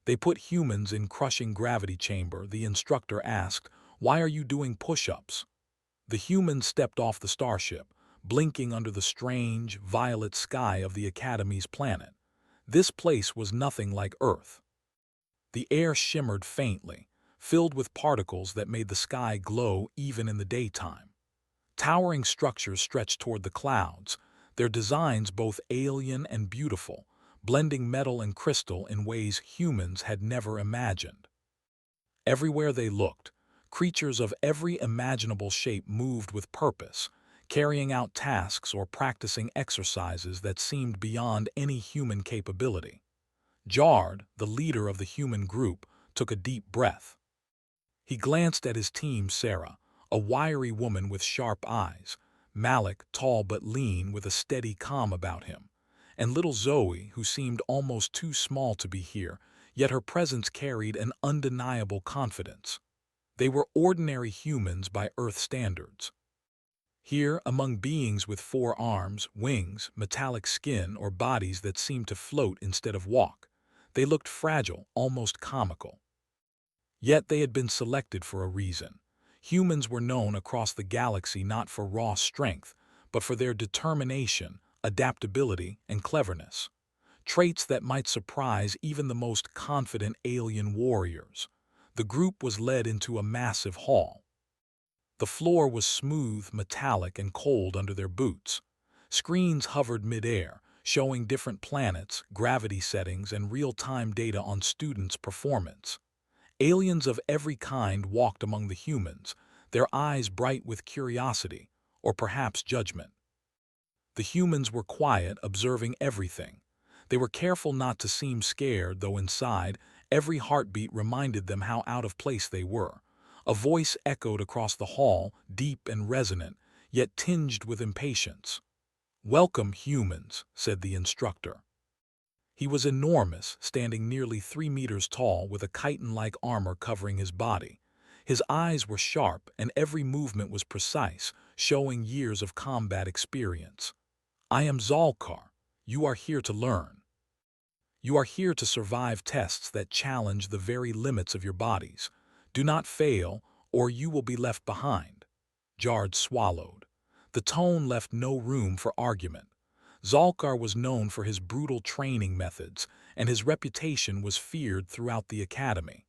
They put humans in crushing gravity chamber. The instructor asked, "Why are you doing push-ups?" The humans stepped off the starship, blinking under the strange, violet sky of the Academy's planet. This place was nothing like Earth. The air shimmered faintly, filled with particles that made the sky glow even in the daytime. Towering structures stretched toward the clouds, their designs both alien and beautiful, blending metal and crystal in ways humans had never imagined. Everywhere they looked, creatures of every imaginable shape moved with purpose, carrying out tasks or practicing exercises that seemed beyond any human capability. Jard, the leader of the human group, took a deep breath. He glanced at his team, Sarah, a wiry woman with sharp eyes, Malik, tall but lean with a steady calm about him, and little Zoe, who seemed almost too small to be here, yet her presence carried an undeniable confidence. They were ordinary humans by Earth standards. Here, among beings with 4 arms, wings, metallic skin, or bodies that seemed to float instead of walk, they looked fragile, almost comical. Yet they had been selected for a reason. Humans were known across the galaxy not for raw strength, but for their determination, adaptability, and cleverness. Traits that might surprise even the most confident alien warriors. The group was led into a massive hall. The floor was smooth, metallic, and cold under their boots. Screens hovered mid-air, showing different planets, gravity settings, and real-time data on students' performance. Aliens of every kind walked among the humans, their eyes bright with curiosity, or perhaps judgment. The humans were quiet, observing everything. They were careful not to seem scared, though inside, every heartbeat reminded them how out of place they were. A voice echoed across the hall, deep and resonant, yet tinged with impatience. "Welcome, humans," said the instructor. He was enormous, standing nearly 3 meters tall with a chitin-like armor covering his body. His eyes were sharp and every movement was precise, showing years of combat experience. "I am Zalkar. You are here to learn. You are here to survive tests that challenge the very limits of your bodies. Do not fail, or you will be left behind." Jard swallowed. The tone left no room for argument. Zalkar was known for his brutal training methods, and his reputation was feared throughout the academy.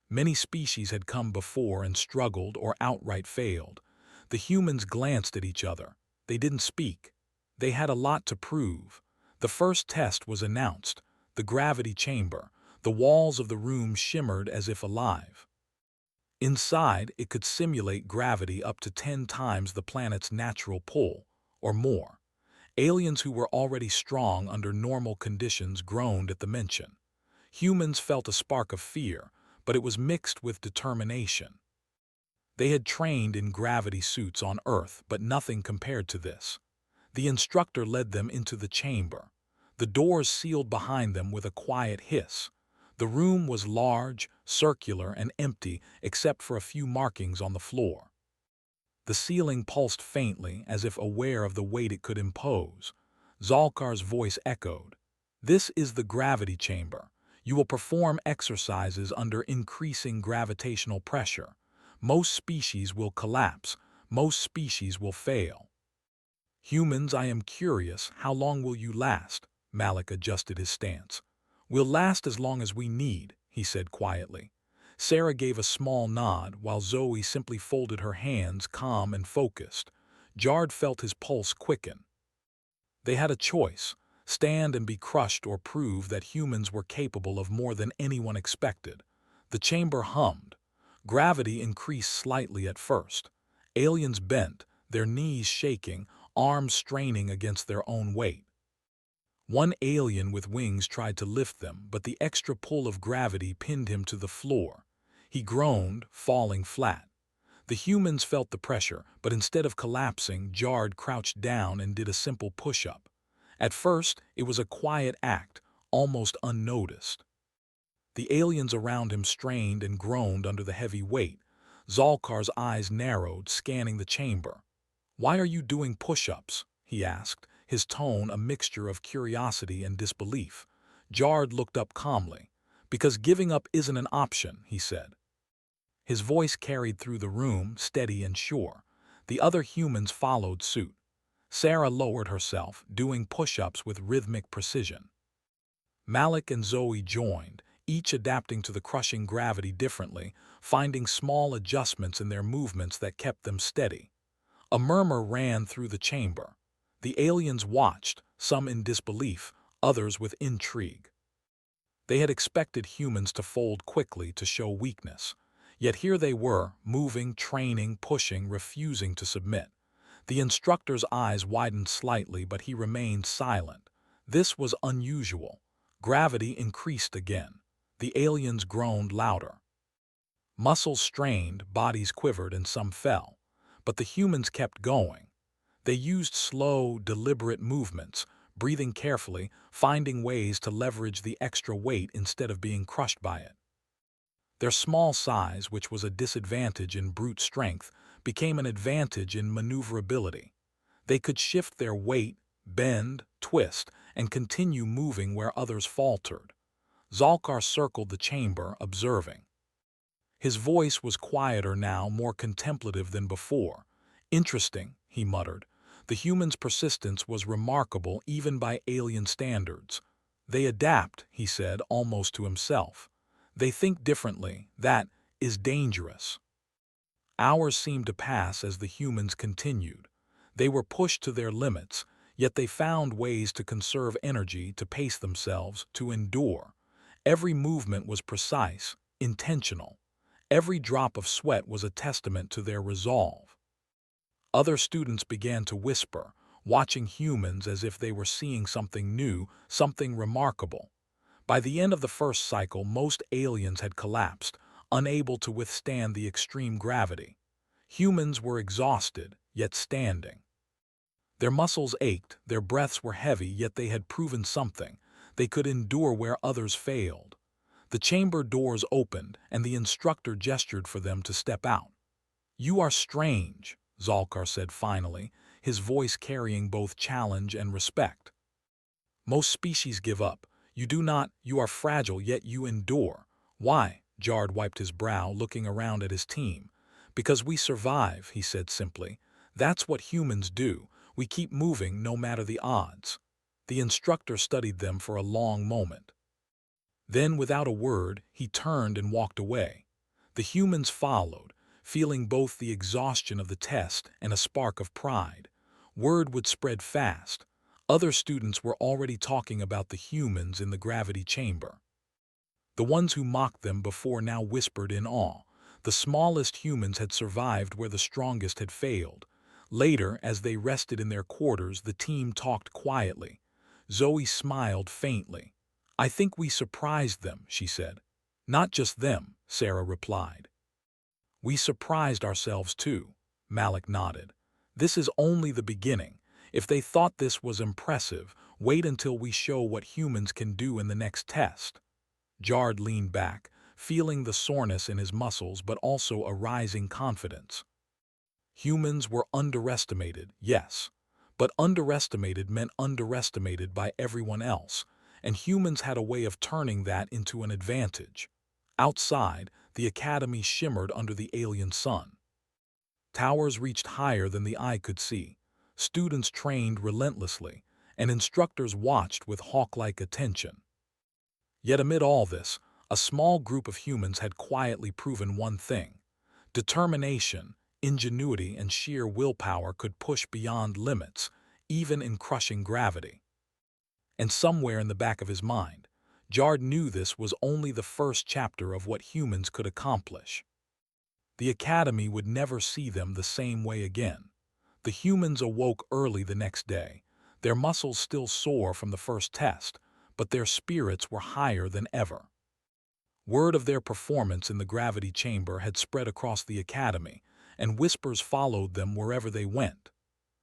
Many species had come before and struggled or outright failed. The humans glanced at each other. They didn't speak. They had a lot to prove. The first test was announced, the gravity chamber. The walls of the room shimmered as if alive. Inside, it could simulate gravity up to 10 times the planet's natural pull, or more. Aliens who were already strong under normal conditions groaned at the mention. Humans felt a spark of fear, but it was mixed with determination. They had trained in gravity suits on Earth, but nothing compared to this. The instructor led them into the chamber. The doors sealed behind them with a quiet hiss. The room was large, circular, and empty except for a few markings on the floor. The ceiling pulsed faintly, as if aware of the weight it could impose. Zalkar's voice echoed. "This is the gravity chamber. You will perform exercises under increasing gravitational pressure. Most species will collapse. Most species will fail. Humans, I am curious, how long will you last?" Malik adjusted his stance. "We'll last as long as we need," he said quietly. Sarah gave a small nod, while Zoe simply folded her hands, calm and focused. Jard felt his pulse quicken. They had a choice: stand and be crushed or prove that humans were capable of more than anyone expected. The chamber hummed. Gravity increased slightly at first. Aliens bent, their knees shaking, arms straining against their own weight. One alien with wings tried to lift them, but the extra pull of gravity pinned him to the floor. He groaned, falling flat. The humans felt the pressure, but instead of collapsing, Jard crouched down and did a simple push-up. At first, it was a quiet act, almost unnoticed. The aliens around him strained and groaned under the heavy weight. Zalkar's eyes narrowed, scanning the chamber. "Why are you doing push-ups?" he asked, his tone a mixture of curiosity and disbelief. Jard looked up calmly. Because giving up isn't an option, he said. His voice carried through the room, steady and sure. The other humans followed suit. Sarah lowered herself, doing push-ups with rhythmic precision. Malik and Zoe joined, each adapting to the crushing gravity differently, finding small adjustments in their movements that kept them steady. A murmur ran through the chamber. The aliens watched, some in disbelief, others with intrigue. They had expected humans to fold quickly to show weakness. Yet here they were, moving, training, pushing, refusing to submit. The instructor's eyes widened slightly, but he remained silent. This was unusual. Gravity increased again. The aliens groaned louder. Muscles strained, bodies quivered, and some fell. But the humans kept going. They used slow, deliberate movements, breathing carefully, finding ways to leverage the extra weight instead of being crushed by it. Their small size, which was a disadvantage in brute strength, became an advantage in maneuverability. They could shift their weight, bend, twist, and continue moving where others faltered. Zalkar circled the chamber, observing. His voice was quieter now, more contemplative than before. Interesting, he muttered. The humans' persistence was remarkable even by alien standards. They adapt, he said, almost to himself. They think differently. That is dangerous. Hours seemed to pass as the humans continued. They were pushed to their limits, yet they found ways to conserve energy, to pace themselves, to endure. Every movement was precise, intentional. Every drop of sweat was a testament to their resolve. Other students began to whisper, watching humans as if they were seeing something new, something remarkable. By the end of the first cycle, most aliens had collapsed, unable to withstand the extreme gravity. Humans were exhausted, yet standing. Their muscles ached, their breaths were heavy, yet they had proven something. They could endure where others failed. The chamber doors opened, and the instructor gestured for them to step out. "You are strange," Zalkar said finally, his voice carrying both challenge and respect. "Most species give up. You do not. You are fragile, yet you endure." "Why?" Jard wiped his brow, looking around at his team. "Because we survive," he said simply. "That's what humans do. We keep moving no matter the odds." The instructor studied them for a long moment. Then, without a word, he turned and walked away. The humans followed, feeling both the exhaustion of the test and a spark of pride. Word would spread fast. Other students were already talking about the humans in the gravity chamber. The ones who mocked them before now whispered in awe. The smallest humans had survived where the strongest had failed. Later, as they rested in their quarters, the team talked quietly. Zoe smiled faintly. "I think we surprised them," she said. "Not just them," Sarah replied. "We surprised ourselves too," Malik nodded. "This is only the beginning. If they thought this was impressive, wait until we show what humans can do in the next test." Jard leaned back, feeling the soreness in his muscles but also a rising confidence. Humans were underestimated, yes, but underestimated meant underestimated by everyone else, and humans had a way of turning that into an advantage. Outside, the academy shimmered under the alien sun. Towers reached higher than the eye could see. Students trained relentlessly, and instructors watched with hawk-like attention. Yet amid all this, a small group of humans had quietly proven one thing. Determination, ingenuity, and sheer willpower could push beyond limits, even in crushing gravity. And somewhere in the back of his mind, Jard knew this was only the first chapter of what humans could accomplish. The academy would never see them the same way again. The humans awoke early the next day, their muscles still sore from the first test, but their spirits were higher than ever. Word of their performance in the gravity chamber had spread across the academy, and whispers followed them wherever they went.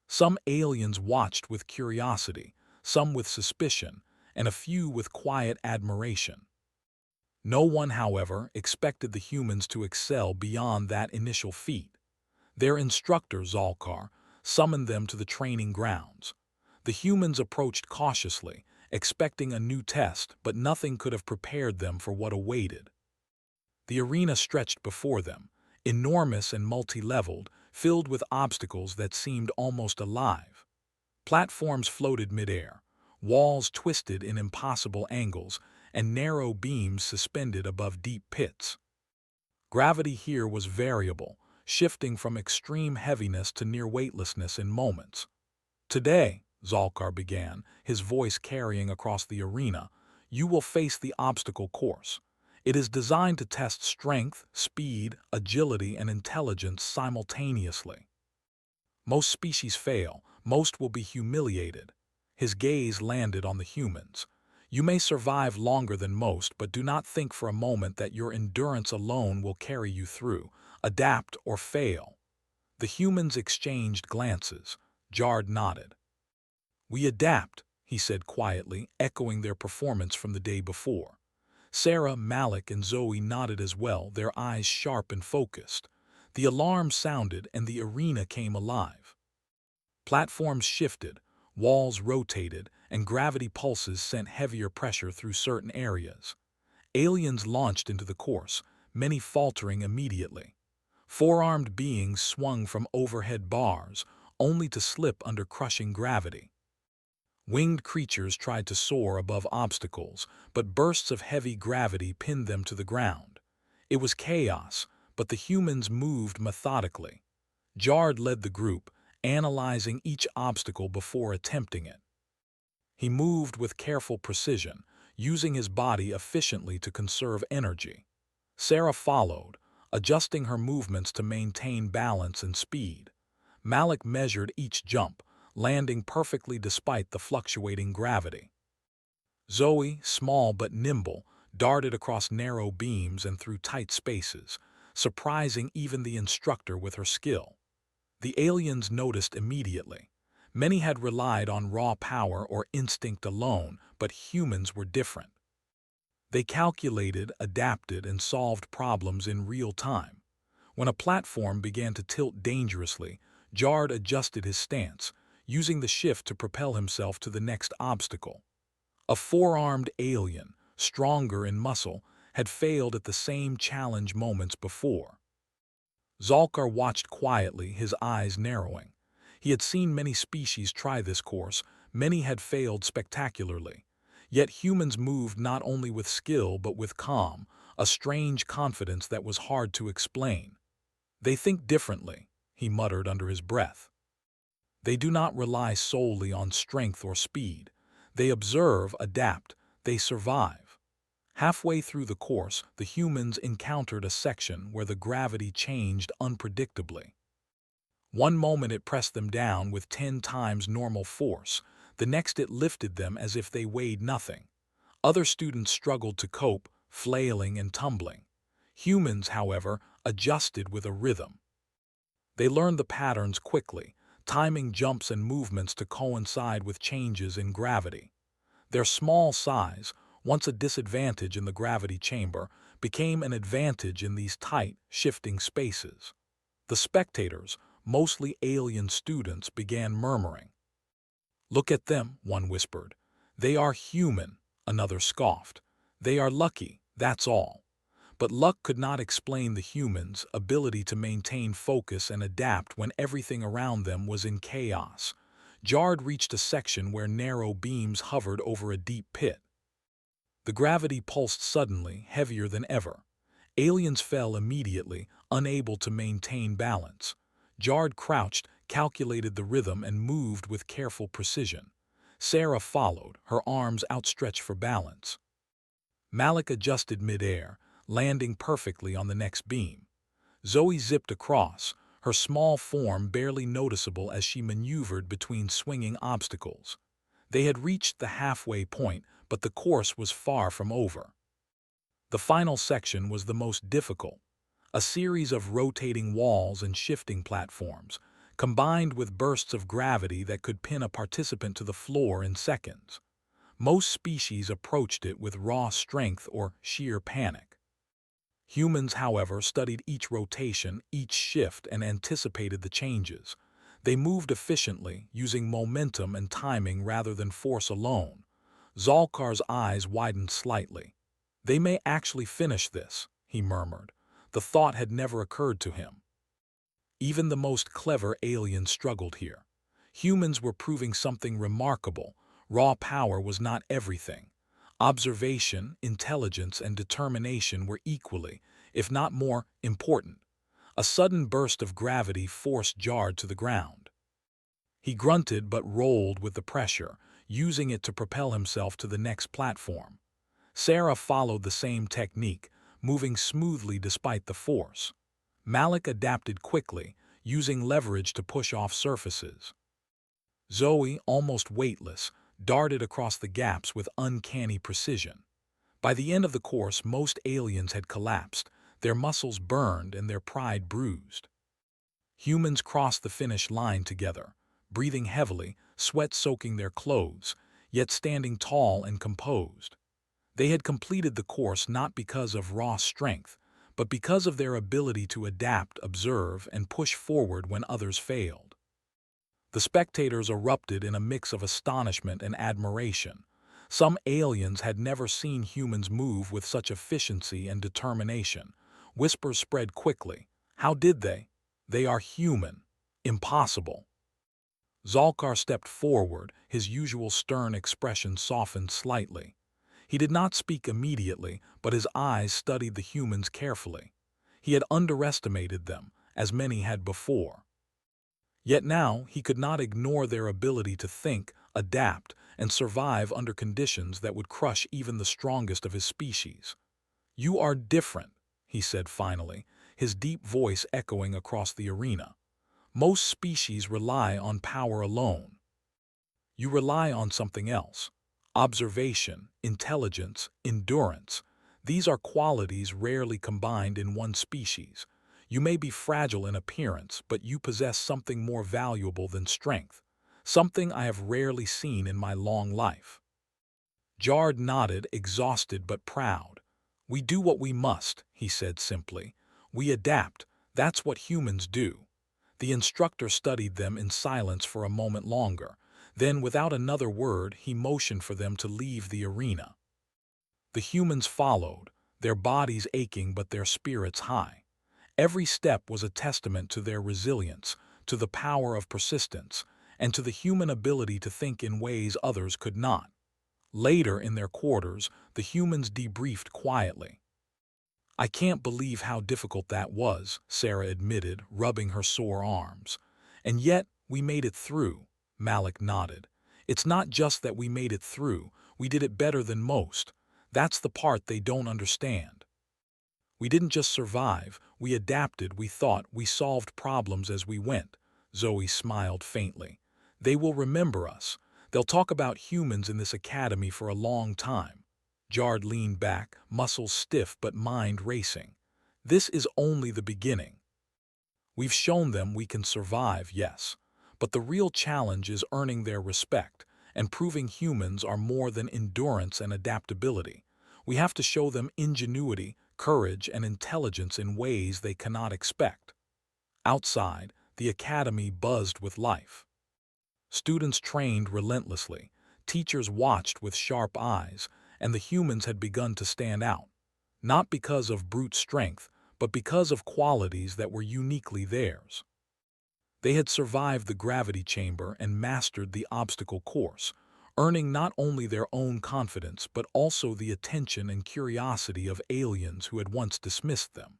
Some aliens watched with curiosity, some with suspicion, and a few with quiet admiration. No one, however, expected the humans to excel beyond that initial feat. Their instructor, Zalkar, summoned them to the training grounds. The humans approached cautiously, expecting a new test, but nothing could have prepared them for what awaited. The arena stretched before them, enormous and multi-leveled, filled with obstacles that seemed almost alive. Platforms floated midair, walls twisted in impossible angles, and narrow beams suspended above deep pits. Gravity here was variable, shifting from extreme heaviness to near weightlessness in moments. "Today," Zalkar began, his voice carrying across the arena, "you will face the obstacle course. It is designed to test strength, speed, agility, and intelligence simultaneously. Most species fail, most will be humiliated." His gaze landed on the humans. "You may survive longer than most, but do not think for a moment that your endurance alone will carry you through. Adapt or fail." The humans exchanged glances. Jard nodded. "We adapt," he said quietly, echoing their performance from the day before. Sarah, Malik, and Zoe nodded as well, their eyes sharp and focused. The alarm sounded and the arena came alive. Platforms shifted, walls rotated, and gravity pulses sent heavier pressure through certain areas. Aliens launched into the course, many faltering immediately. Four-armed beings swung from overhead bars, only to slip under crushing gravity. Winged creatures tried to soar above obstacles, but bursts of heavy gravity pinned them to the ground. It was chaos, but the humans moved methodically. Jard led the group, analyzing each obstacle before attempting it. He moved with careful precision, using his body efficiently to conserve energy. Sarah followed, adjusting her movements to maintain balance and speed. Malik measured each jump, landing perfectly despite the fluctuating gravity. Zoe, small but nimble, darted across narrow beams and through tight spaces, surprising even the instructor with her skill. The aliens noticed immediately. Many had relied on raw power or instinct alone, but humans were different. They calculated, adapted, and solved problems in real time. When a platform began to tilt dangerously, Jard adjusted his stance, using the shift to propel himself to the next obstacle. A four-armed alien, stronger in muscle, had failed at the same challenge moments before. Zalkar watched quietly, his eyes narrowing. He had seen many species try this course, many had failed spectacularly. Yet humans moved not only with skill but with calm, a strange confidence that was hard to explain. "They think differently," he muttered under his breath. "They do not rely solely on strength or speed. They observe, adapt, they survive." Halfway through the course, the humans encountered a section where the gravity changed unpredictably. One moment it pressed them down with 10 times normal force, the next it lifted them as if they weighed nothing. Other students struggled to cope, flailing and tumbling. Humans, however, adjusted with a rhythm. They learned the patterns quickly, timing jumps and movements to coincide with changes in gravity. Their small size, once a disadvantage in the gravity chamber, became an advantage in these tight, shifting spaces. The spectators, mostly alien students, began murmuring. "Look at them," one whispered. "They are human," another scoffed. "They are lucky, that's all." But luck could not explain the humans' ability to maintain focus and adapt when everything around them was in chaos. Jard reached a section where narrow beams hovered over a deep pit. The gravity pulsed suddenly, heavier than ever. Aliens fell immediately, unable to maintain balance. Jard crouched, calculated the rhythm, and moved with careful precision. Sarah followed, her arms outstretched for balance. Malik adjusted midair, landing perfectly on the next beam. Zoe zipped across, her small form barely noticeable as she maneuvered between swinging obstacles. They had reached the halfway point, but the course was far from over. The final section was the most difficult. A series of rotating walls and shifting platforms, combined with bursts of gravity that could pin a participant to the floor in seconds. Most species approached it with raw strength or sheer panic. Humans, however, studied each rotation, each shift, and anticipated the changes. They moved efficiently, using momentum and timing rather than force alone. Zalkar's eyes widened slightly. They may actually finish this, he murmured. The thought had never occurred to him. Even the most clever aliens struggled here. Humans were proving something remarkable. Raw power was not everything. Observation, intelligence, and determination were equally, if not more, important. A sudden burst of gravity forced Jard to the ground. He grunted but rolled with the pressure, using it to propel himself to the next platform. Sarah followed the same technique, moving smoothly despite the force. Malik adapted quickly, using leverage to push off surfaces. Zoe, almost weightless, darted across the gaps with uncanny precision. By the end of the course, most aliens had collapsed, their muscles burned and their pride bruised. Humans crossed the finish line together, breathing heavily, sweat soaking their clothes, yet standing tall and composed. They had completed the course not because of raw strength, but because of their ability to adapt, observe, and push forward when others failed. The spectators erupted in a mix of astonishment and admiration. Some aliens had never seen humans move with such efficiency and determination. Whispers spread quickly. How did they? They are human. Impossible. Zalkar stepped forward, his usual stern expression softened slightly. He did not speak immediately, but his eyes studied the humans carefully. He had underestimated them, as many had before. Yet now he could not ignore their ability to think, adapt, and survive under conditions that would crush even the strongest of his species. "You are different," he said finally, his deep voice echoing across the arena. "Most species rely on power alone. You rely on something else. Observation, intelligence, endurance. These are qualities rarely combined in one species. You may be fragile in appearance, but you possess something more valuable than strength, something I have rarely seen in my long life." Jard nodded, exhausted but proud. "We do what we must," he said simply. "We adapt. That's what humans do." The instructor studied them in silence for a moment longer. Then, without another word, he motioned for them to leave the arena. The humans followed, their bodies aching but their spirits high. Every step was a testament to their resilience, to the power of persistence, and to the human ability to think in ways others could not. Later, in their quarters, the humans debriefed quietly. "I can't believe how difficult that was," Sarah admitted, rubbing her sore arms. "And yet, we made it through," Malik nodded. "It's not just that we made it through, we did it better than most. That's the part they don't understand. We didn't just survive, we adapted, we thought, we solved problems as we went." Zoe smiled faintly. "They will remember us. They'll talk about humans in this academy for a long time." Jard leaned back, muscles stiff but mind racing. "This is only the beginning. We've shown them we can survive, yes. But the real challenge is earning their respect and proving humans are more than endurance and adaptability. We have to show them ingenuity, courage, and intelligence in ways they cannot expect." Outside, the academy buzzed with life. Students trained relentlessly, teachers watched with sharp eyes, and the humans had begun to stand out. Not because of brute strength, but because of qualities that were uniquely theirs. They had survived the gravity chamber and mastered the obstacle course, earning not only their own confidence but also the attention and curiosity of aliens who had once dismissed them.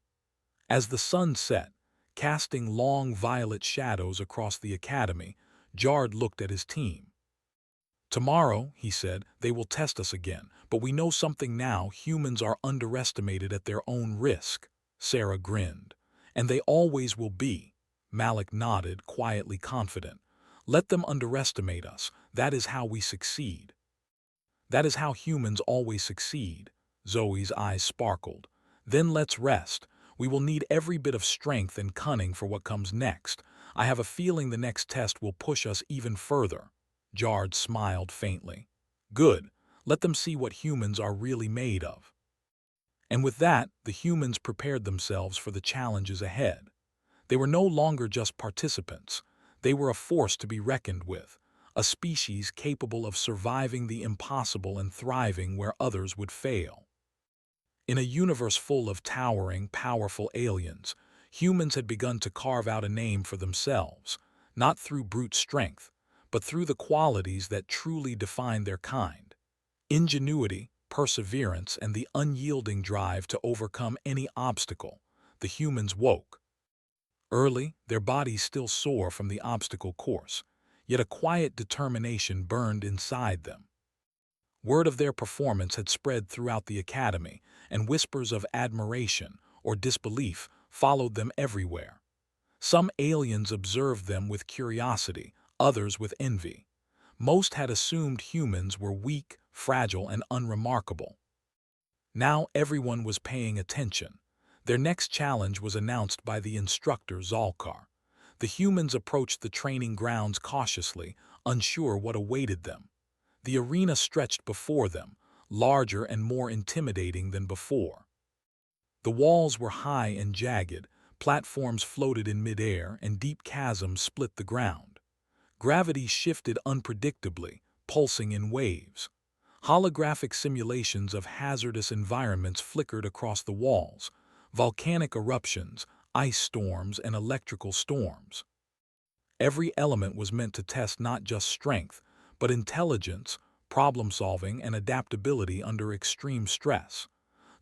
As the sun set, casting long violet shadows across the academy, Jard looked at his team. "Tomorrow," he said, "they will test us again, but we know something now: humans are underestimated at their own risk." Sarah grinned. "And they always will be." Malik nodded, quietly confident. "Let them underestimate us. That is how we succeed." "That is how humans always succeed." Zoe's eyes sparkled. "Then let's rest. We will need every bit of strength and cunning for what comes next. I have a feeling the next test will push us even further." Jard smiled faintly. "Good. Let them see what humans are really made of." And with that, the humans prepared themselves for the challenges ahead. They were no longer just participants. They were a force to be reckoned with, a species capable of surviving the impossible and thriving where others would fail. In a universe full of towering, powerful aliens, humans had begun to carve out a name for themselves, not through brute strength, but through the qualities that truly define their kind: ingenuity, perseverance, and the unyielding drive to overcome any obstacle. The humans woke. Early, their bodies still sore from the obstacle course, yet a quiet determination burned inside them. Word of their performance had spread throughout the academy, and whispers of admiration or disbelief followed them everywhere. Some aliens observed them with curiosity, others with envy. Most had assumed humans were weak, fragile, and unremarkable. Now everyone was paying attention. Their next challenge was announced by the instructor Zalkar. The humans approached the training grounds cautiously, unsure what awaited them. The arena stretched before them, larger and more intimidating than before. The walls were high and jagged, platforms floated in midair, and deep chasms split the ground. Gravity shifted unpredictably, pulsing in waves. Holographic simulations of hazardous environments flickered across the walls: volcanic eruptions, ice storms, and electrical storms. Every element was meant to test not just strength, but intelligence, problem-solving, and adaptability under extreme stress.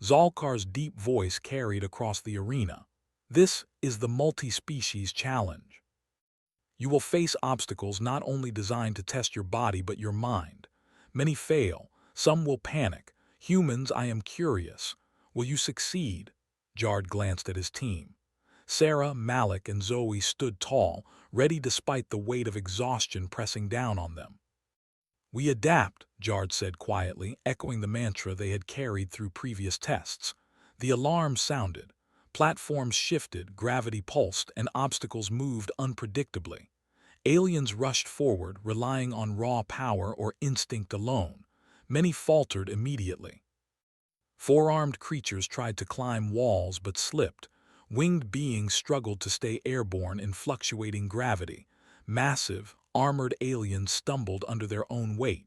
Zalkar's deep voice carried across the arena. This is the multi-species challenge. You will face obstacles not only designed to test your body but your mind. Many fail, some will panic. Humans, I am curious. Will you succeed? Jard glanced at his team. Sarah, Malik, and Zoe stood tall, ready despite the weight of exhaustion pressing down on them. We adapt, Jard said quietly, echoing the mantra they had carried through previous tests. The alarm sounded. Platforms shifted, gravity pulsed, and obstacles moved unpredictably. Aliens rushed forward, relying on raw power or instinct alone. Many faltered immediately. Four-armed creatures tried to climb walls but slipped. Winged beings struggled to stay airborne in fluctuating gravity. Massive, armored aliens stumbled under their own weight.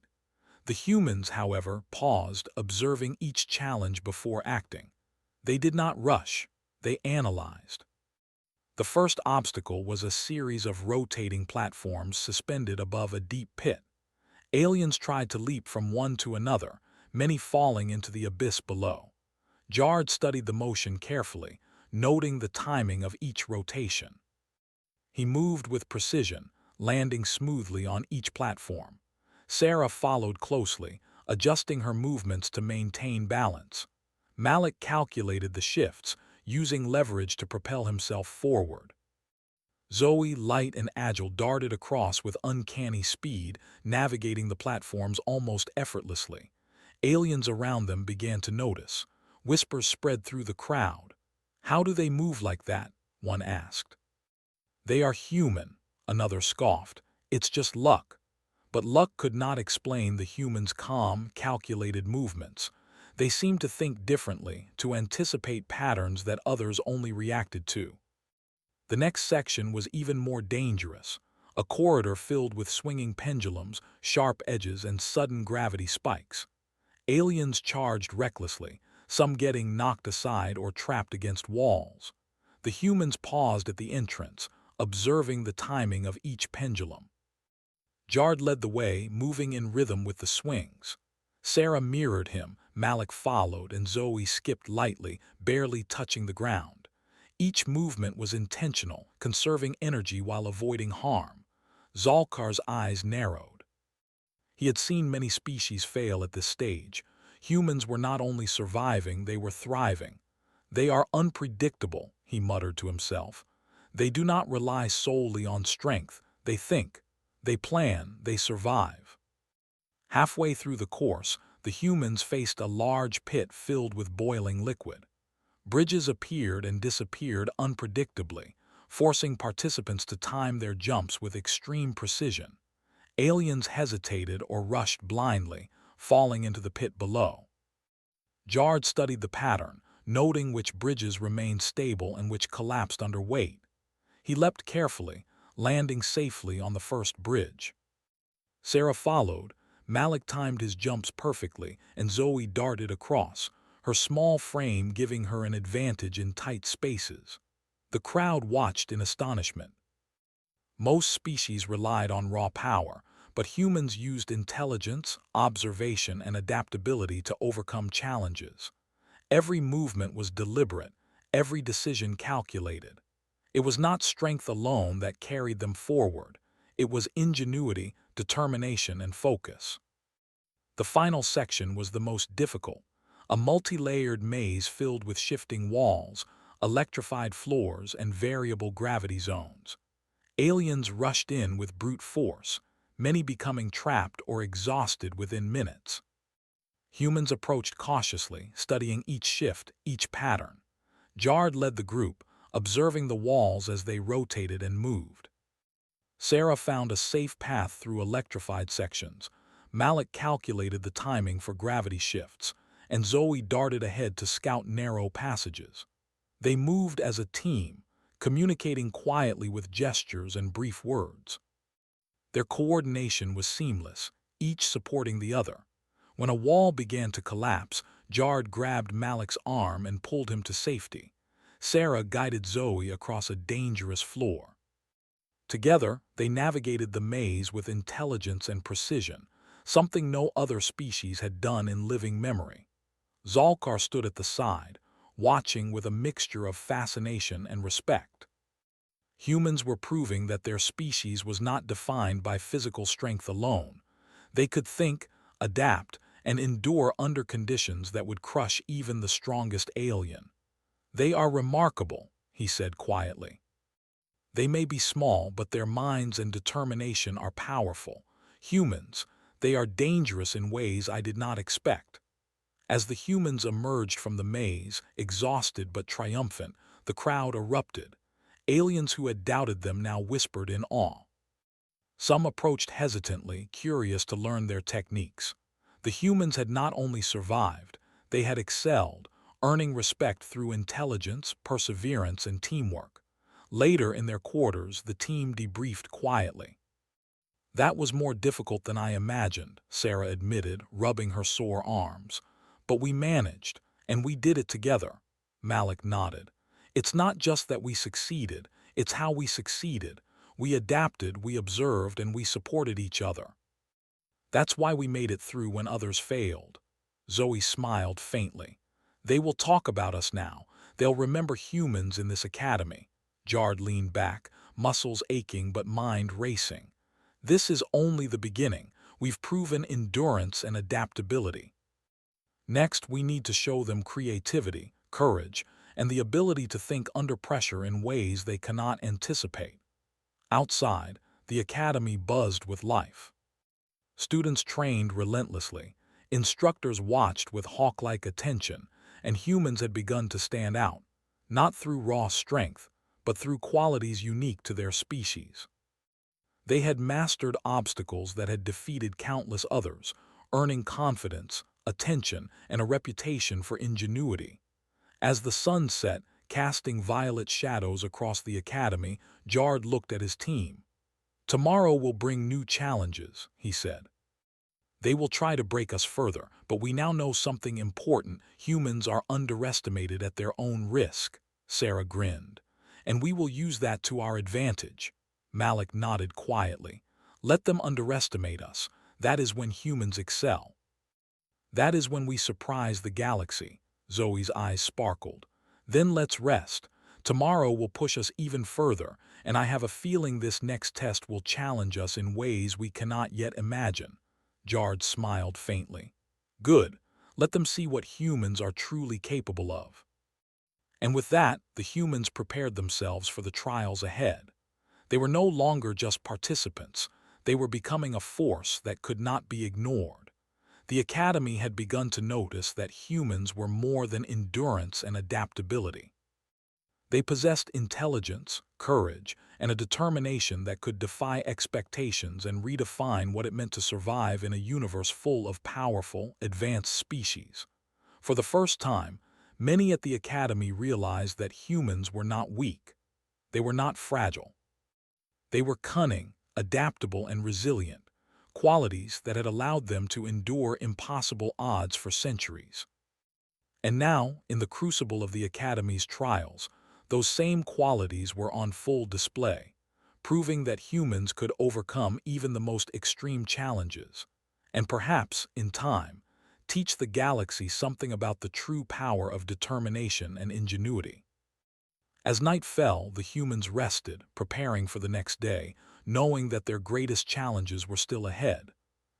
The humans, however, paused, observing each challenge before acting. They did not rush. They analyzed. The first obstacle was a series of rotating platforms suspended above a deep pit. Aliens tried to leap from one to another, many falling into the abyss below. Jard studied the motion carefully, noting the timing of each rotation. He moved with precision, landing smoothly on each platform. Sarah followed closely, adjusting her movements to maintain balance. Malik calculated the shifts, using leverage to propel himself forward. Zoe, light and agile, darted across with uncanny speed, navigating the platforms almost effortlessly. Aliens around them began to notice. Whispers spread through the crowd. "How do they move like that?" one asked. "They are human," another scoffed. "It's just luck." But luck could not explain the humans' calm, calculated movements. They seemed to think differently, to anticipate patterns that others only reacted to. The next section was even more dangerous. A corridor filled with swinging pendulums, sharp edges, and sudden gravity spikes. Aliens charged recklessly, some getting knocked aside or trapped against walls. The humans paused at the entrance, observing the timing of each pendulum. Jard led the way, moving in rhythm with the swings. Sarah mirrored him, Malik followed, and Zoe skipped lightly, barely touching the ground. Each movement was intentional, conserving energy while avoiding harm. Zalkar's eyes narrowed. He had seen many species fail at this stage. Humans were not only surviving, they were thriving. "They are unpredictable," he muttered to himself. "They do not rely solely on strength. They think. They plan. They survive." Halfway through the course, the humans faced a large pit filled with boiling liquid. Bridges appeared and disappeared unpredictably, forcing participants to time their jumps with extreme precision. Aliens hesitated or rushed blindly, falling into the pit below. Jard studied the pattern, noting which bridges remained stable and which collapsed under weight. He leapt carefully, landing safely on the first bridge. Sarah followed. Malik timed his jumps perfectly, and Zoe darted across, her small frame giving her an advantage in tight spaces. The crowd watched in astonishment. Most species relied on raw power, but humans used intelligence, observation, and adaptability to overcome challenges. Every movement was deliberate, every decision calculated. It was not strength alone that carried them forward. It was ingenuity, determination, and focus. The final section was the most difficult, a multi-layered maze filled with shifting walls, electrified floors, and variable gravity zones. Aliens rushed in with brute force, many becoming trapped or exhausted within minutes. Humans approached cautiously, studying each shift, each pattern. Jard led the group, observing the walls as they rotated and moved. Sarah found a safe path through electrified sections. Malik calculated the timing for gravity shifts, and Zoe darted ahead to scout narrow passages. They moved as a team, communicating quietly with gestures and brief words. Their coordination was seamless, each supporting the other. When a wall began to collapse, Jard grabbed Malik's arm and pulled him to safety. Sarah guided Zoe across a dangerous floor. Together, they navigated the maze with intelligence and precision, something no other species had done in living memory. Zalkar stood at the side, watching with a mixture of fascination and respect. Humans were proving that their species was not defined by physical strength alone. They could think, adapt, and endure under conditions that would crush even the strongest alien. "They are remarkable," he said quietly. "They may be small, but their minds and determination are powerful. Humans, they are dangerous in ways I did not expect." As the humans emerged from the maze, exhausted but triumphant, the crowd erupted. Aliens who had doubted them now whispered in awe. Some approached hesitantly, curious to learn their techniques. The humans had not only survived, they had excelled, earning respect through intelligence, perseverance, and teamwork. Later in their quarters, the team debriefed quietly. "That was more difficult than I imagined," Sarah admitted, rubbing her sore arms. "But we managed, and we did it together." Malik nodded. "It's not just that we succeeded, it's how we succeeded. We adapted, we observed, and we supported each other. That's why we made it through when others failed." Zoe smiled faintly. "They will talk about us now. They'll remember humans in this academy." Jard leaned back, muscles aching but mind racing. "This is only the beginning. We've proven endurance and adaptability. Next, we need to show them creativity, courage, and the ability to think under pressure in ways they cannot anticipate." Outside, the academy buzzed with life. Students trained relentlessly, instructors watched with hawk-like attention, and humans had begun to stand out, not through raw strength, but through qualities unique to their species. They had mastered obstacles that had defeated countless others, earning confidence, attention, and a reputation for ingenuity. As the sun set, casting violet shadows across the academy, Jard looked at his team. "Tomorrow will bring new challenges," he said. "They will try to break us further, but we now know something important: humans are underestimated at their own risk." Sarah grinned. "And we will use that to our advantage." Malik nodded quietly. "Let them underestimate us. That is when humans excel. That is when we surprise the galaxy." Zoe's eyes sparkled. "Then let's rest. Tomorrow will push us even further, and I have a feeling this next test will challenge us in ways we cannot yet imagine." Jard smiled faintly. "Good. Let them see what humans are truly capable of." And with that, the humans prepared themselves for the trials ahead. They were no longer just participants. They were becoming a force that could not be ignored. The Academy had begun to notice that humans were more than endurance and adaptability. They possessed intelligence, courage, and a determination that could defy expectations and redefine what it meant to survive in a universe full of powerful, advanced species. For the first time, many at the Academy realized that humans were not weak. They were not fragile. They were cunning, adaptable, and resilient, qualities that had allowed them to endure impossible odds for centuries. And now, in the crucible of the Academy's trials, those same qualities were on full display, proving that humans could overcome even the most extreme challenges, and perhaps, in time, teach the galaxy something about the true power of determination and ingenuity. As night fell, the humans rested, preparing for the next day, knowing that their greatest challenges were still ahead.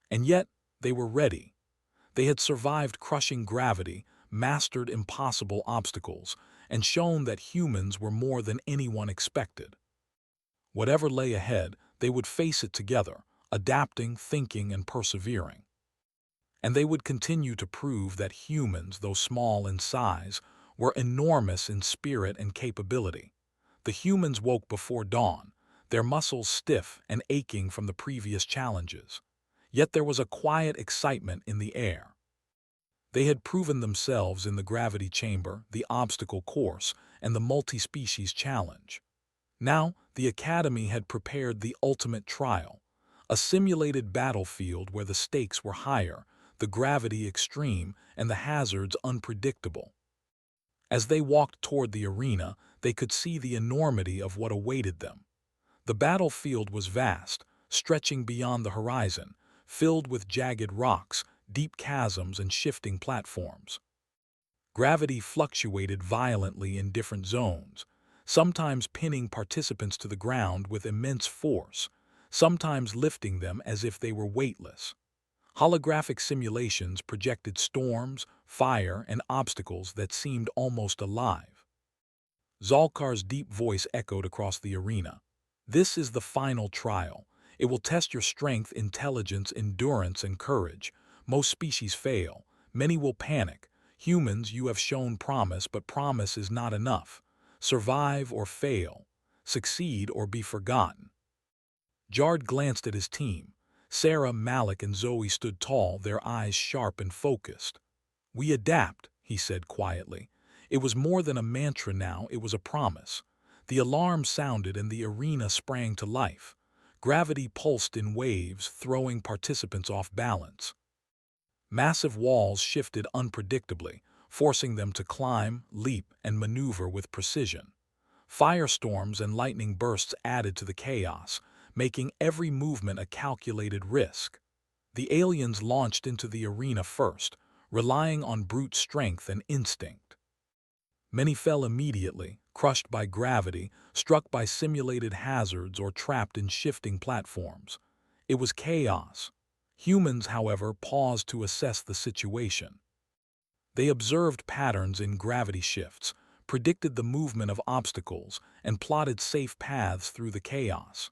And yet, they were ready. They had survived crushing gravity, mastered impossible obstacles, and shown that humans were more than anyone expected. Whatever lay ahead, they would face it together, adapting, thinking, and persevering. And they would continue to prove that humans, though small in size, were enormous in spirit and capability. The humans woke before dawn, their muscles stiff and aching from the previous challenges. Yet there was a quiet excitement in the air. They had proven themselves in the gravity chamber, the obstacle course, and the multi-species challenge. Now, the Academy had prepared the ultimate trial, a simulated battlefield where the stakes were higher, the gravity extreme, and the hazards unpredictable. As they walked toward the arena, they could see the enormity of what awaited them. The battlefield was vast, stretching beyond the horizon, filled with jagged rocks, deep chasms, and shifting platforms. Gravity fluctuated violently in different zones, sometimes pinning participants to the ground with immense force, sometimes lifting them as if they were weightless. Holographic simulations projected storms, fire, and obstacles that seemed almost alive. Zalkar's deep voice echoed across the arena. "This is the final trial. It will test your strength, intelligence, endurance, and courage. Most species fail. Many will panic. Humans, you have shown promise, but promise is not enough. Survive or fail. Succeed or be forgotten." Jard glanced at his team. Sarah, Malik, and Zoe stood tall, their eyes sharp and focused. "We adapt," he said quietly. It was more than a mantra now, it was a promise. The alarm sounded and the arena sprang to life. Gravity pulsed in waves, throwing participants off balance. Massive walls shifted unpredictably, forcing them to climb, leap, and maneuver with precision. Firestorms and lightning bursts added to the chaos, making every movement a calculated risk. The aliens launched into the arena first, relying on brute strength and instinct. Many fell immediately, crushed by gravity, struck by simulated hazards, or trapped in shifting platforms. It was chaos. Humans, however, paused to assess the situation. They observed patterns in gravity shifts, predicted the movement of obstacles, and plotted safe paths through the chaos.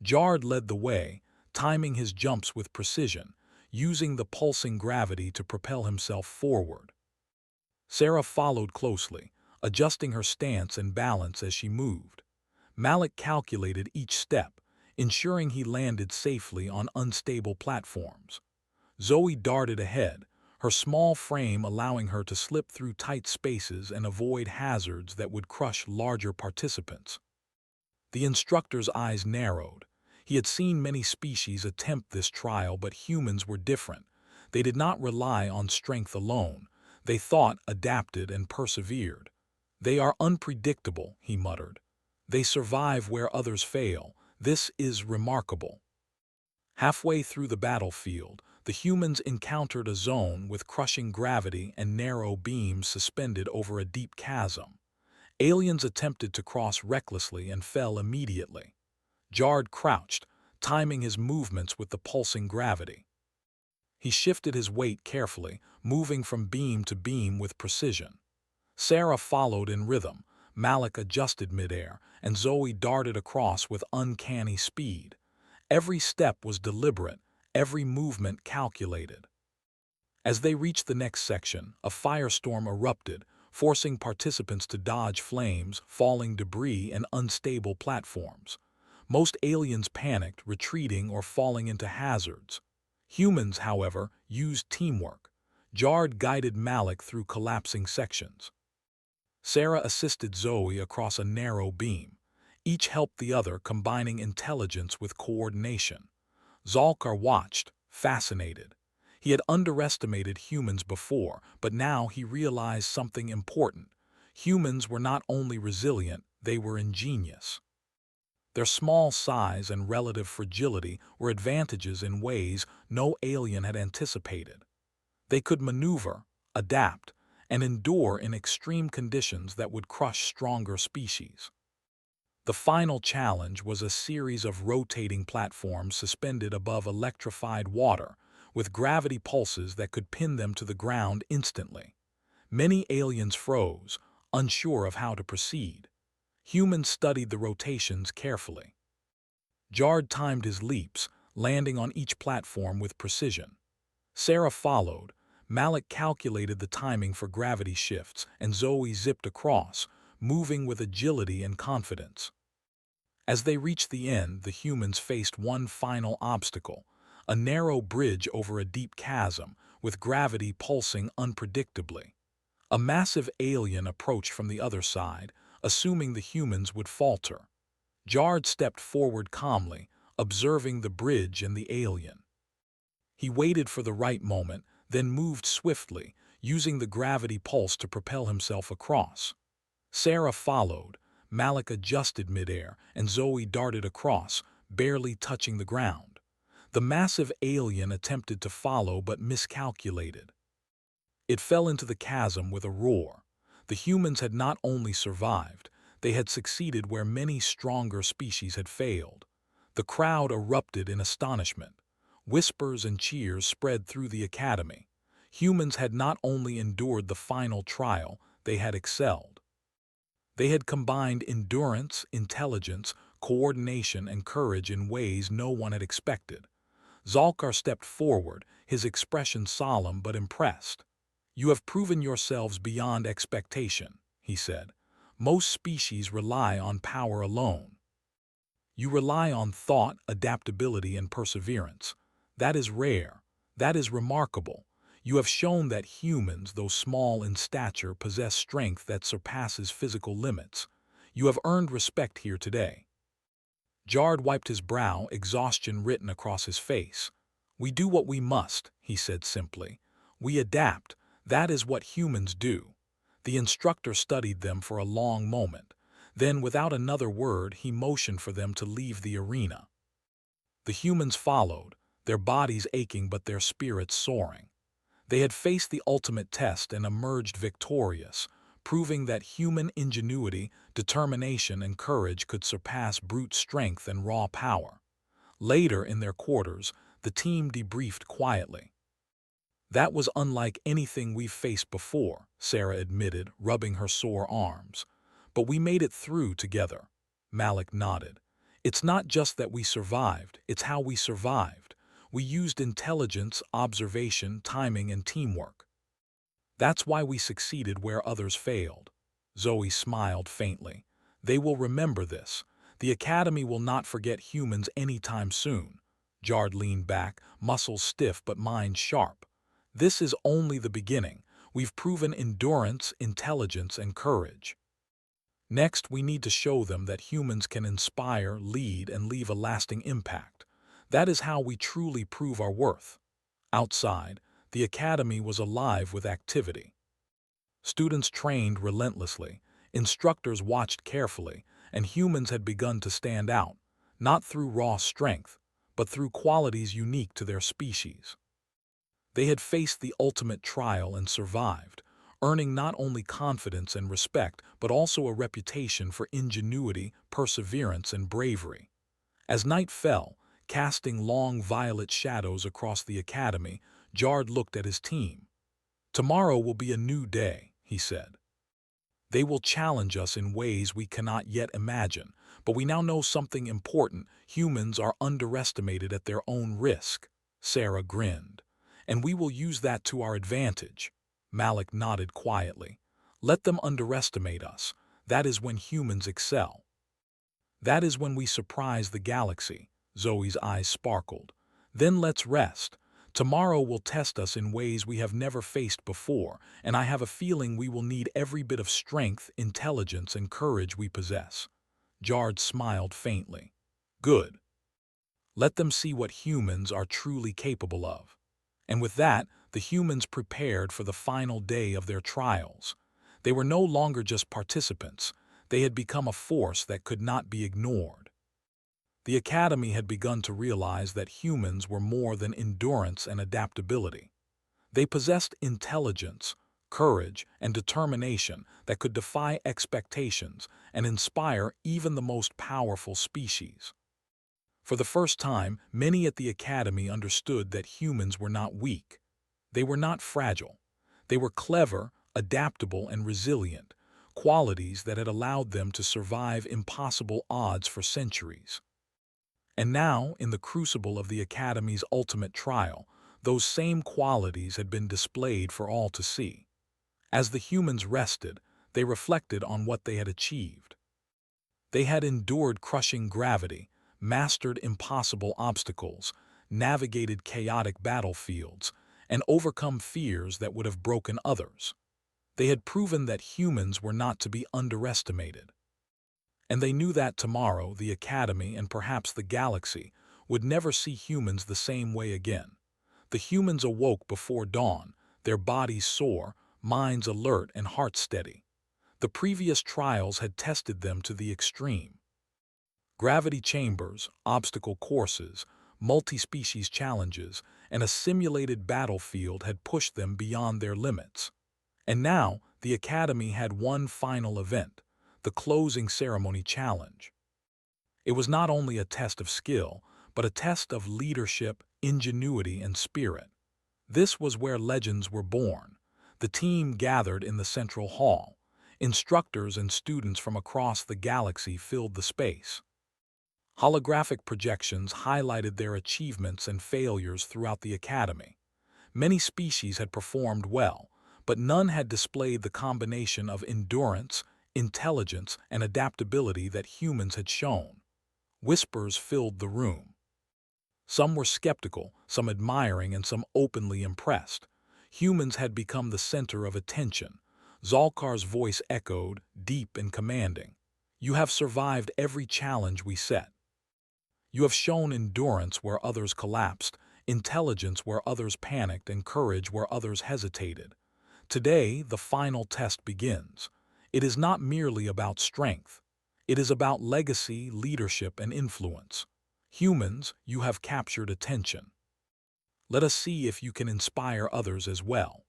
Jard led the way, timing his jumps with precision, using the pulsing gravity to propel himself forward. Sarah followed closely, adjusting her stance and balance as she moved. Malik calculated each step, ensuring he landed safely on unstable platforms. Zoe darted ahead, her small frame allowing her to slip through tight spaces and avoid hazards that would crush larger participants. The instructor's eyes narrowed. He had seen many species attempt this trial, but humans were different. They did not rely on strength alone. They thought, adapted, and persevered. "They are unpredictable," he muttered. "They survive where others fail. This is remarkable." Halfway through the battlefield, the humans encountered a zone with crushing gravity and narrow beams suspended over a deep chasm. Aliens attempted to cross recklessly and fell immediately. Jard crouched, timing his movements with the pulsing gravity. He shifted his weight carefully, moving from beam to beam with precision. Sarah followed in rhythm, Malik adjusted midair, and Zoe darted across with uncanny speed. Every step was deliberate, every movement calculated. As they reached the next section, a firestorm erupted, forcing participants to dodge flames, falling debris, and unstable platforms. Most aliens panicked, retreating or falling into hazards. Humans, however, used teamwork. Jard guided Malik through collapsing sections. Sarah assisted Zoe across a narrow beam. Each helped the other, combining intelligence with coordination. Zalkar watched, fascinated. He had underestimated humans before, but now he realized something important. Humans were not only resilient, they were ingenious. Their small size and relative fragility were advantages in ways no alien had anticipated. They could maneuver, adapt, and endure in extreme conditions that would crush stronger species. The final challenge was a series of rotating platforms suspended above electrified water, with gravity pulses that could pin them to the ground instantly. Many aliens froze, unsure of how to proceed. Humans studied the rotations carefully. Jard timed his leaps, landing on each platform with precision. Sarah followed. Malik calculated the timing for gravity shifts, and Zoe zipped across, moving with agility and confidence. As they reached the end, the humans faced one final obstacle, a narrow bridge over a deep chasm, with gravity pulsing unpredictably. A massive alien approached from the other side, assuming the humans would falter. Jard stepped forward calmly, observing the bridge and the alien. He waited for the right moment, then moved swiftly, using the gravity pulse to propel himself across. Sarah followed. Malik adjusted midair, and Zoe darted across, barely touching the ground. The massive alien attempted to follow but miscalculated. It fell into the chasm with a roar. The humans had not only survived, they had succeeded where many stronger species had failed. The crowd erupted in astonishment. Whispers and cheers spread through the academy. Humans had not only endured the final trial, they had excelled. They had combined endurance, intelligence, coordination, and courage in ways no one had expected. Zalkar stepped forward, his expression solemn but impressed. "You have proven yourselves beyond expectation," he said. "Most species rely on power alone. You rely on thought, adaptability, and perseverance. That is rare. That is remarkable. You have shown that humans, though small in stature, possess strength that surpasses physical limits. You have earned respect here today." Jard wiped his brow, exhaustion written across his face. "We do what we must," he said simply. "We adapt. That is what humans do." The instructor studied them for a long moment. Then, without another word, he motioned for them to leave the arena. The humans followed, their bodies aching but their spirits soaring. They had faced the ultimate test and emerged victorious, proving that human ingenuity, determination, and courage could surpass brute strength and raw power. Later, in their quarters, the team debriefed quietly. "That was unlike anything we've faced before," Sarah admitted, rubbing her sore arms. "But we made it through together." Malik nodded. "It's not just that we survived, it's how we survived. We used intelligence, observation, timing, and teamwork. That's why we succeeded where others failed." Zoe smiled faintly. "They will remember this. The Academy will not forget humans anytime soon." Jard leaned back, muscles stiff but mind sharp. "This is only the beginning. We've proven endurance, intelligence, and courage. Next, we need to show them that humans can inspire, lead, and leave a lasting impact. That is how we truly prove our worth." Outside, the academy was alive with activity. Students trained relentlessly, instructors watched carefully, and humans had begun to stand out, not through raw strength, but through qualities unique to their species. They had faced the ultimate trial and survived, earning not only confidence and respect, but also a reputation for ingenuity, perseverance, and bravery. As night fell, casting long violet shadows across the academy, Jard looked at his team. "Tomorrow will be a new day," he said. "They will challenge us in ways we cannot yet imagine, but we now know something important: humans are underestimated at their own risk." Sarah grinned. "And we will use that to our advantage." Malik nodded quietly. "Let them underestimate us. That is when humans excel. That is when we surprise the galaxy." Zoe's eyes sparkled. "Then let's rest. Tomorrow will test us in ways we have never faced before, and I have a feeling we will need every bit of strength, intelligence, and courage we possess." Jard smiled faintly. "Good. Let them see what humans are truly capable of. And with that, the humans prepared for the final day of their trials. They were no longer just participants. They had become a force that could not be ignored. The Academy had begun to realize that humans were more than endurance and adaptability. They possessed intelligence, courage, and determination that could defy expectations and inspire even the most powerful species. For the first time, many at the Academy understood that humans were not weak. They were not fragile. They were clever, adaptable, and resilient, qualities that had allowed them to survive impossible odds for centuries. And now, in the crucible of the Academy's ultimate trial, those same qualities had been displayed for all to see. As the humans rested, they reflected on what they had achieved. They had endured crushing gravity, mastered impossible obstacles, navigated chaotic battlefields, and overcome fears that would have broken others. They had proven that humans were not to be underestimated. And they knew that tomorrow the Academy and perhaps the galaxy would never see humans the same way again. The humans awoke before dawn, their bodies sore, minds alert and hearts steady. The previous trials had tested them to the extreme. Gravity chambers, obstacle courses, multi-species challenges, and a simulated battlefield had pushed them beyond their limits. And now, the Academy had one final event, the closing ceremony challenge. It was not only a test of skill, but a test of leadership, ingenuity, and spirit. This was where legends were born. The team gathered in the central hall. Instructors and students from across the galaxy filled the space. Holographic projections highlighted their achievements and failures throughout the Academy. Many species had performed well, but none had displayed the combination of endurance, intelligence, and adaptability that humans had shown. Whispers filled the room. Some were skeptical, some admiring, and some openly impressed. Humans had become the center of attention. Zalkar's voice echoed, deep and commanding. "You have survived every challenge we set. You have shown endurance where others collapsed, intelligence where others panicked, and courage where others hesitated. Today, the final test begins. It is not merely about strength. It is about legacy, leadership, and influence. Humans, you have captured attention. Let us see if you can inspire others as well."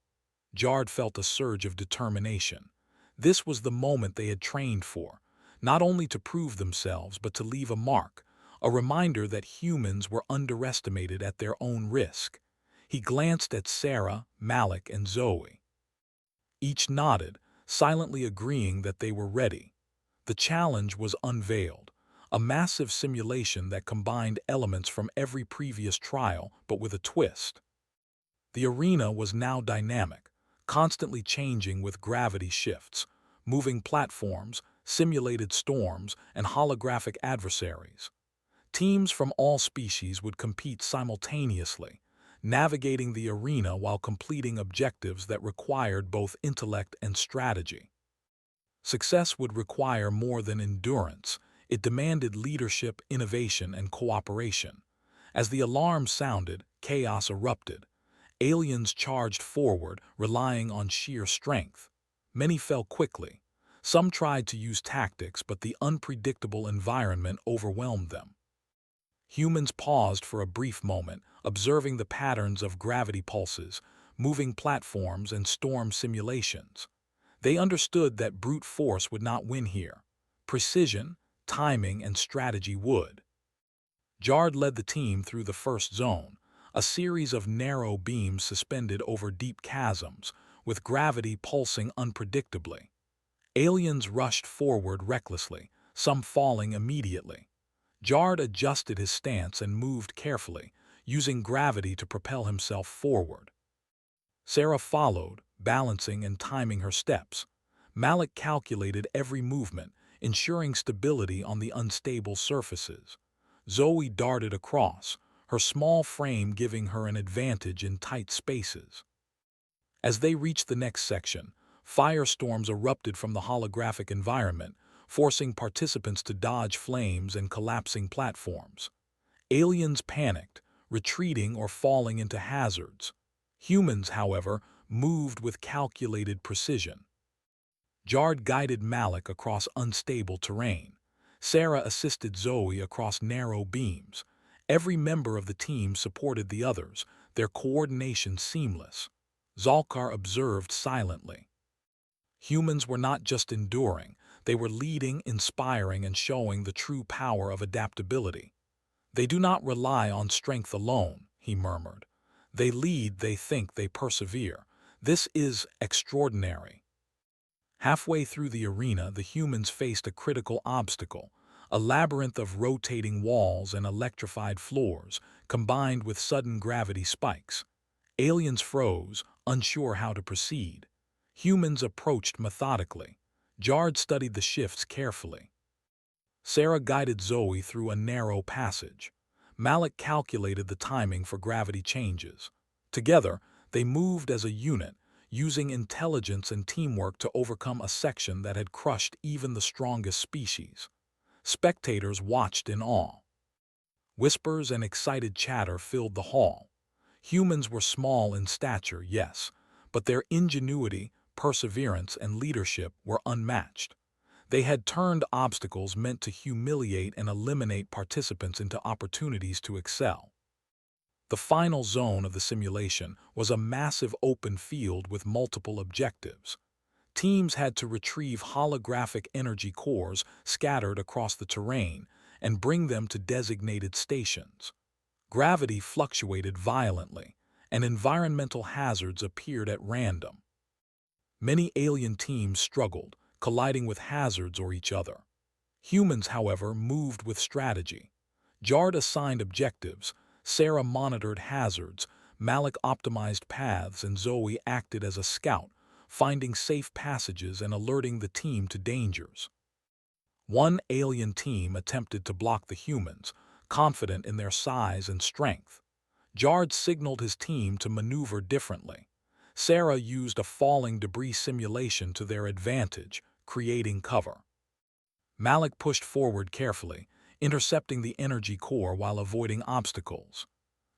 Jard felt a surge of determination. This was the moment they had trained for, not only to prove themselves but to leave a mark, a reminder that humans were underestimated at their own risk. He glanced at Sarah, Malik, and Zoe. Each nodded, silently agreeing that they were ready. The challenge was unveiled, a massive simulation that combined elements from every previous trial but with a twist. The arena was now dynamic, constantly changing with gravity shifts, moving platforms, simulated storms, and holographic adversaries. Teams from all species would compete simultaneously, navigating the arena while completing objectives that required both intellect and strategy. Success would require more than endurance. It demanded leadership, innovation, and cooperation. As the alarm sounded, chaos erupted. Aliens charged forward, relying on sheer strength. Many fell quickly. Some tried to use tactics, but the unpredictable environment overwhelmed them. Humans paused for a brief moment, observing the patterns of gravity pulses, moving platforms, and storm simulations. They understood that brute force would not win here. Precision, timing, and strategy would. Jard led the team through the first zone, a series of narrow beams suspended over deep chasms, with gravity pulsing unpredictably. Aliens rushed forward recklessly, some falling immediately. Jard adjusted his stance and moved carefully, using gravity to propel himself forward. Sarah followed, balancing and timing her steps. Malik calculated every movement, ensuring stability on the unstable surfaces. Zoe darted across, her small frame giving her an advantage in tight spaces. As they reached the next section, firestorms erupted from the holographic environment, forcing participants to dodge flames and collapsing platforms. Aliens panicked, retreating or falling into hazards. Humans, however, moved with calculated precision. Jard guided Malik across unstable terrain. Sarah assisted Zoe across narrow beams. Every member of the team supported the others, their coordination seamless. Zalkar observed silently. Humans were not just enduring, they were leading, inspiring, and showing the true power of adaptability. They do not rely on strength alone, he murmured. They lead, they think, they persevere. This is extraordinary. Halfway through the arena, the humans faced a critical obstacle, a labyrinth of rotating walls and electrified floors, combined with sudden gravity spikes. Aliens froze, unsure how to proceed. Humans approached methodically. Jard studied the shifts carefully. Sarah guided Zoe through a narrow passage. Malik calculated the timing for gravity changes. Together, they moved as a unit, using intelligence and teamwork to overcome a section that had crushed even the strongest species. Spectators watched in awe. Whispers and excited chatter filled the hall. Humans were small in stature, yes, but their ingenuity, perseverance, and leadership were unmatched. They had turned obstacles meant to humiliate and eliminate participants into opportunities to excel. The final zone of the simulation was a massive open field with multiple objectives. Teams had to retrieve holographic energy cores scattered across the terrain and bring them to designated stations. Gravity fluctuated violently, and environmental hazards appeared at random. Many alien teams struggled, colliding with hazards or each other. Humans, however, moved with strategy. Jard assigned objectives, Sarah monitored hazards, Malik optimized paths, and Zoe acted as a scout, finding safe passages and alerting the team to dangers. One alien team attempted to block the humans, confident in their size and strength. Jard signaled his team to maneuver differently. Sarah used a falling debris simulation to their advantage, creating cover. Malik pushed forward carefully, intercepting the energy core while avoiding obstacles.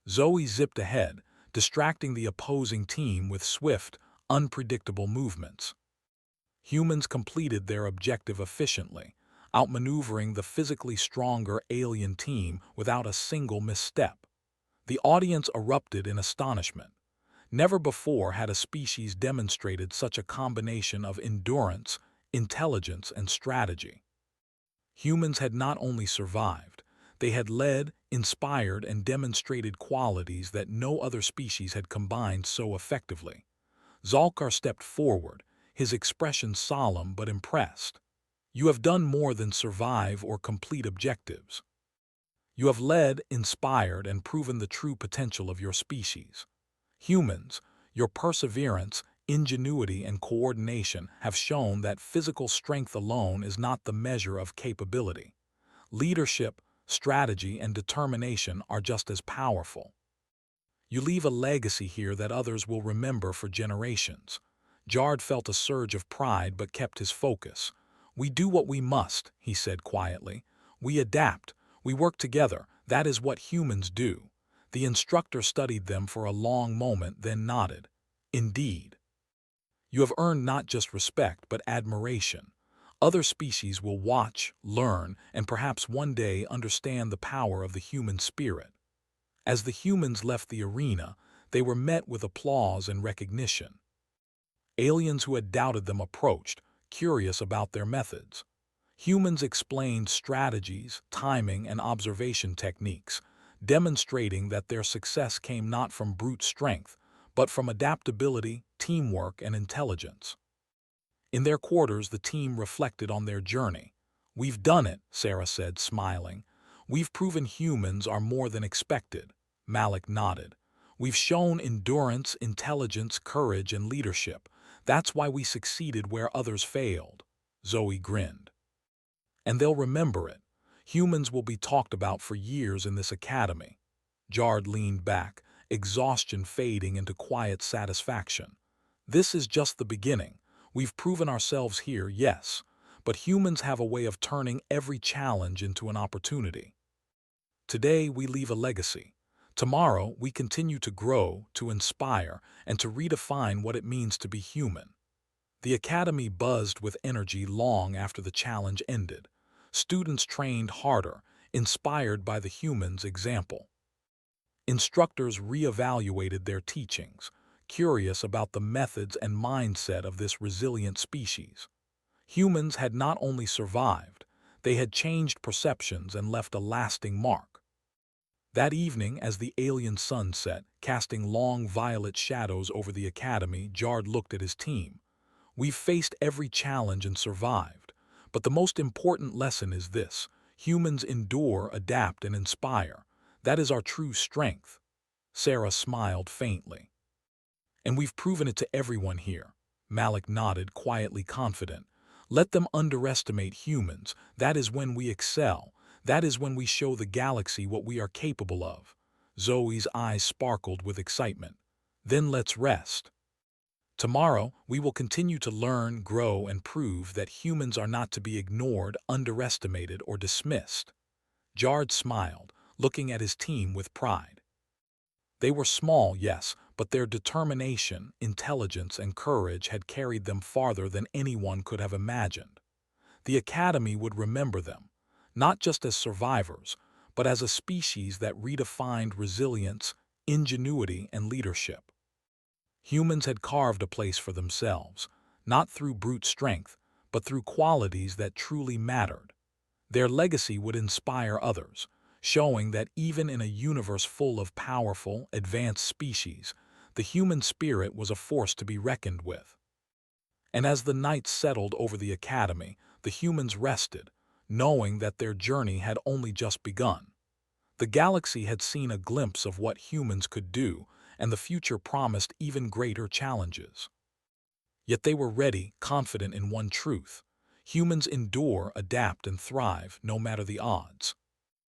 Zoe zipped ahead, distracting the opposing team with swift, unpredictable movements. Humans completed their objective efficiently, outmaneuvering the physically stronger alien team without a single misstep. The audience erupted in astonishment. Never before had a species demonstrated such a combination of endurance, intelligence, and strategy. Humans had not only survived, they had led, inspired, and demonstrated qualities that no other species had combined so effectively. Zalkar stepped forward, his expression solemn but impressed. You have done more than survive or complete objectives. You have led, inspired, and proven the true potential of your species. Humans, your perseverance, ingenuity, and coordination have shown that physical strength alone is not the measure of capability. Leadership, strategy, and determination are just as powerful. You leave a legacy here that others will remember for generations. Jard felt a surge of pride but kept his focus. We do what we must, he said quietly. We adapt. We work together. That is what humans do. The instructor studied them for a long moment, then nodded. Indeed. You have earned not just respect, but admiration. Other species will watch, learn, and perhaps one day understand the power of the human spirit. As the humans left the arena, they were met with applause and recognition. Aliens who had doubted them approached, curious about their methods. Humans explained strategies, timing, and observation techniques, demonstrating that their success came not from brute strength, but from adaptability, teamwork, and intelligence. In their quarters, the team reflected on their journey. We've done it, Sarah said, smiling. We've proven humans are more than expected. Malik nodded. We've shown endurance, intelligence, courage, and leadership. That's why we succeeded where others failed. Zoe grinned. And they'll remember it. Humans will be talked about for years in this academy. Jard leaned back, exhaustion fading into quiet satisfaction. This is just the beginning. We've proven ourselves here, yes, but humans have a way of turning every challenge into an opportunity. Today we leave a legacy. Tomorrow we continue to grow, to inspire, and to redefine what it means to be human. The academy buzzed with energy long after the challenge ended. Students trained harder, inspired by the humans' example. Instructors reevaluated their teachings, curious about the methods and mindset of this resilient species. Humans had not only survived, they had changed perceptions and left a lasting mark. That evening, as the alien sun set, casting long violet shadows over the academy, Jard looked at his team. We've faced every challenge and survived, but the most important lesson is this: humans endure, adapt, and inspire. That is our true strength. Sarah smiled faintly. And we've proven it to everyone here. Malik nodded, quietly confident. Let them underestimate humans. That is when we excel. That is when we show the galaxy what we are capable of. Zoe's eyes sparkled with excitement. Then let's rest. Tomorrow, we will continue to learn, grow, and prove that humans are not to be ignored, underestimated, or dismissed. Jard smiled, looking at his team with pride. They were small, yes, but their determination, intelligence, and courage had carried them farther than anyone could have imagined. The Academy would remember them, not just as survivors, but as a species that redefined resilience, ingenuity, and leadership. Humans had carved a place for themselves, not through brute strength, but through qualities that truly mattered. Their legacy would inspire others, showing that even in a universe full of powerful, advanced species, the human spirit was a force to be reckoned with. And as the night settled over the academy, the humans rested, knowing that their journey had only just begun. The galaxy had seen a glimpse of what humans could do, and the future promised even greater challenges. Yet they were ready, confident in one truth: humans endure, adapt, and thrive, no matter the odds.